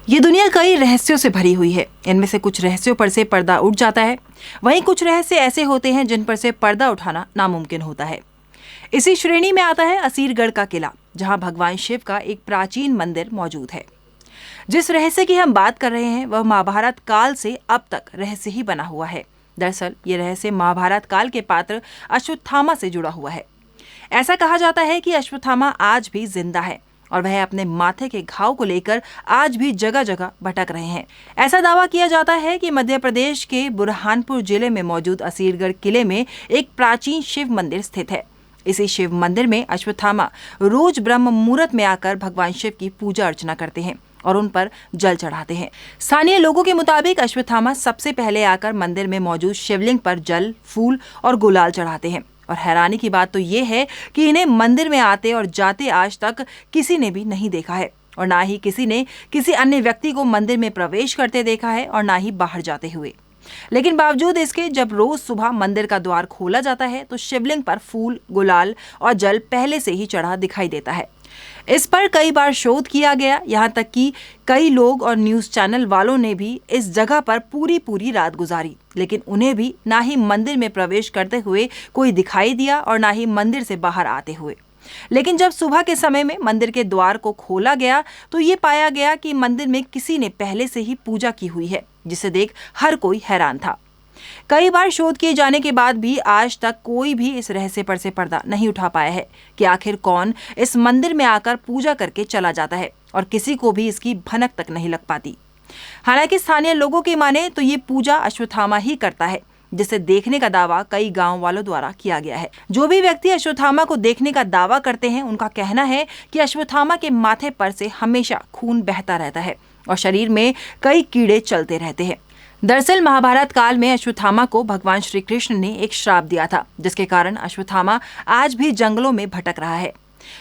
ये दुनिया कई रहस्यों से भरी हुई है। इनमें से कुछ रहस्यों पर से पर्दा उठ जाता है, वहीं कुछ रहस्य ऐसे होते हैं जिन पर से पर्दा उठाना नामुमकिन होता है। इसी श्रेणी में आता है असीरगढ़ का किला, जहां भगवान शिव का एक प्राचीन मंदिर मौजूद है। जिस रहस्य की हम बात कर रहे हैं वह महाभारत काल से अब तक रहस्य ही बना हुआ है। दरअसल ये रहस्य महाभारत काल के पात्र अश्वत्थामा से जुड़ा हुआ है। ऐसा कहा जाता है कि अश्वत्थामा आज भी जिंदा है और वह अपने माथे के घाव को लेकर आज भी जगह जगह भटक रहे हैं। ऐसा दावा किया जाता है कि मध्य प्रदेश के बुरहानपुर जिले में मौजूद असीरगढ़ किले में एक प्राचीन शिव मंदिर स्थित है। इसी शिव मंदिर में अश्वत्थामा रोज ब्रह्म मुहूर्त में आकर भगवान शिव की पूजा अर्चना करते हैं और उन पर जल चढ़ाते हैं। स्थानीय लोगों के मुताबिक अश्वत्थामा सबसे पहले आकर मंदिर में मौजूद शिवलिंग पर जल, फूल और गुलाल चढ़ाते हैं। और हैरानी की बात तो ये है कि इन्हें मंदिर में आते और जाते आज तक किसी ने भी नहीं देखा है और ना ही किसी ने किसी अन्य व्यक्ति को मंदिर में प्रवेश करते देखा है और ना ही बाहर जाते हुए। लेकिन बावजूद इसके जब रोज सुबह मंदिर का द्वार खोला जाता है तो शिवलिंग पर फूल, गुलाल और जल पहले से ही चढ़ा दिखाई देता है। इस पर कई बार शोध किया गया, यहाँ तक कि कई लोग और न्यूज़ चैनल वालों ने भी इस जगह पर पूरी रात गुजारी, लेकिन उन्हें भी ना ही मंदिर में प्रवेश करते हुए कोई दिखाई दिया और ना ही मंदिर से बाहर आते हुए। लेकिन जब सुबह के समय में मंदिर के द्वार को खोला गया तो ये पाया गया कि मंदिर में किसी ने पहले से ही पूजा की हुई है, जिसे देख हर कोई हैरान था। कई बार शोध किए जाने के बाद भी आज तक कोई भी इस रहस्य पर से पर्दा नहीं उठा पाया है कि आखिर कौन इस मंदिर में आकर पूजा करके चला जाता है और किसी को भी इसकी भनक तक नहीं लग पाती। हालांकि स्थानीय लोगों की माने तो ये पूजा अश्वत्थामा ही करता है, जिसे देखने का दावा कई गांव वालों द्वारा किया गया है। जो भी व्यक्ति अश्वत्थामा को देखने का दावा करते हैं उनका कहना है कि अश्वत्थामा के माथे पर से हमेशा खून बहता रहता है और शरीर में कई कीड़े चलते रहते हैं। दरअसल महाभारत काल में अश्वत्थामा को भगवान श्री कृष्ण ने एक श्राप दिया था, जिसके कारण अश्वत्थामा आज भी जंगलों में भटक रहा है।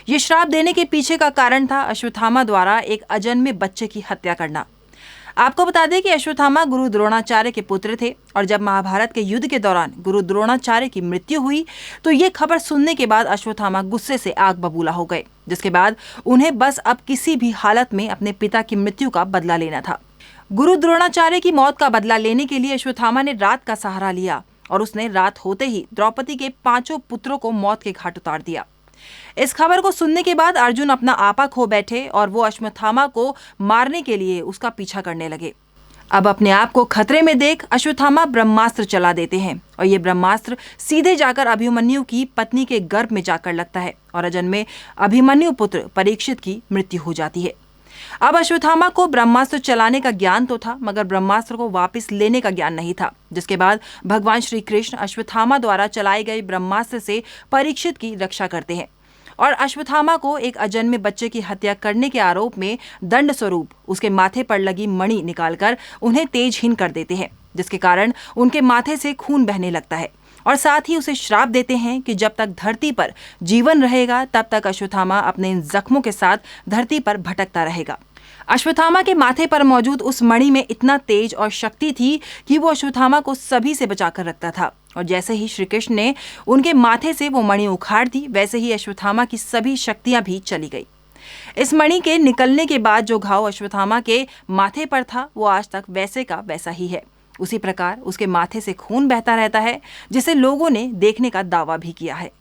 ये श्राप देने के पीछे का कारण था अश्वत्थामा द्वारा एक अजन्मे बच्चे की हत्या करना। आपको बता दें कि अश्वत्थामा गुरु द्रोणाचार्य के पुत्र थे और जब महाभारत के युद्ध के दौरान गुरु द्रोणाचार्य की मृत्यु हुई तो ये खबर सुनने के बाद अश्वत्थामा गुस्से से आग बबूला हो गए, जिसके बाद उन्हें बस अब किसी भी हालत में अपने पिता की मृत्यु का बदला लेना था। गुरु द्रोणाचार्य की मौत का बदला लेने के लिए अश्वत्थामा ने रात का सहारा लिया और उसने रात होते ही द्रौपदी के 5 पुत्रों को मौत के घाट उतार दिया। इस खबर को सुनने के बाद अर्जुन अपना आपा खो बैठे और वो अश्वत्थामा को मारने के लिए उसका पीछा करने लगे। अब अपने आप को खतरे में देख अश्वत्थामा ब्रह्मास्त्र चला देते हैं और ये ब्रह्मास्त्र सीधे जाकर अभिमन्यु की पत्नी के गर्भ में जाकर लगता है और अजन्मे अभिमन्यु पुत्र परीक्षित की मृत्यु हो जाती है। अब अश्वत्थामा को ब्रह्मास्त्र चलाने का ज्ञान तो था, मगर ब्रह्मास्त्र को वापस लेने का ज्ञान नहीं था, जिसके बाद भगवान श्री कृष्ण अश्वत्थामा द्वारा चलाए गए ब्रह्मास्त्र से परीक्षित की रक्षा करते हैं और अश्वत्थामा को एक अजन्मे बच्चे की हत्या करने के आरोप में दंड स्वरूप उसके माथे पर लगी मणि निकालकर उन्हें तेजहीन कर देते हैं, जिसके कारण उनके माथे से खून बहने लगता है और साथ ही उसे श्राप देते हैं कि जब तक धरती पर जीवन रहेगा तब तक अश्वत्थामा अपने इन जख्मों के साथ धरती पर भटकता रहेगा। अश्वत्थामा के माथे पर मौजूद उस मणि में इतना तेज और शक्ति थी कि वो अश्वत्थामा को सभी से बचाकर रखता था और जैसे ही श्री कृष्ण ने उनके माथे से वो मणि उखाड़ दी, वैसे ही अश्वत्थामा की सभी शक्तियां भी चली गई। इस मणि के निकलने के बाद जो घाव अश्वत्थामा के माथे पर था वो आज तक वैसे का वैसा ही है। उसी प्रकार उसके माथे से खून बहता रहता है, जिसे लोगों ने देखने का दावा भी किया है।